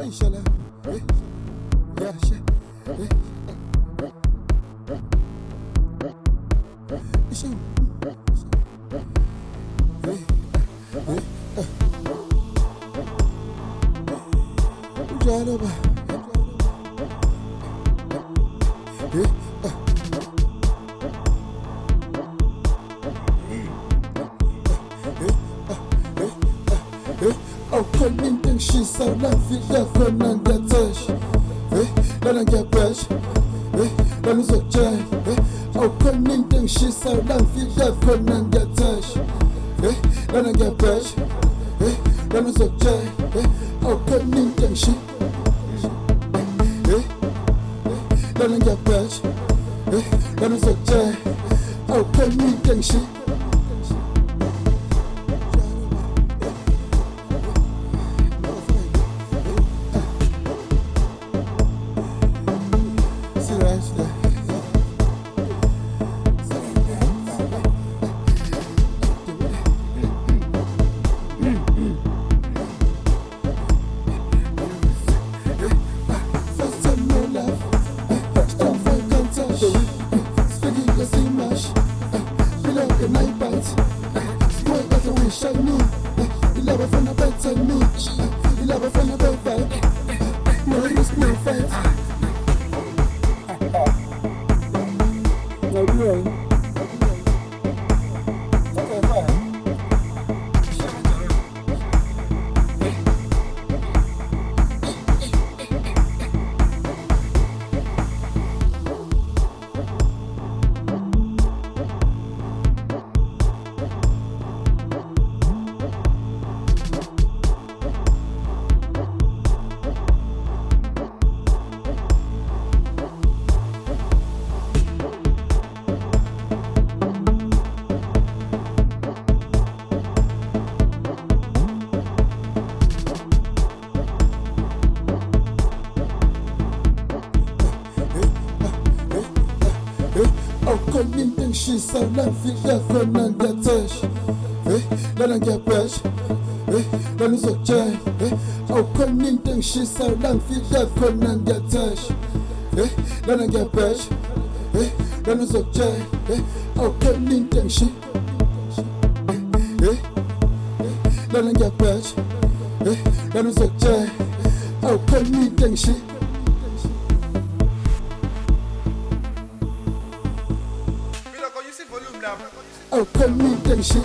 Inshallah. Yeah, shit. Okonin shisa la vida kona ngiyabheja lana ngiyabheja lana uzokujela okonin shisa la vida kona ngiyabheja lana ngiyabheja lana uzokujela okonin shi lana ngiyabheja lana uzokujela okonin shi. Okonin shisa la vida kona ngiyabheja lana ngiyabheja lana uzokujela okonin shisa la vida kona ngiyabheja lana ngiyabheja lana uzokujela okonin shi lana ngiyabheja lana uzokujela okonin shi. Volume now. Oh, come meet them shit.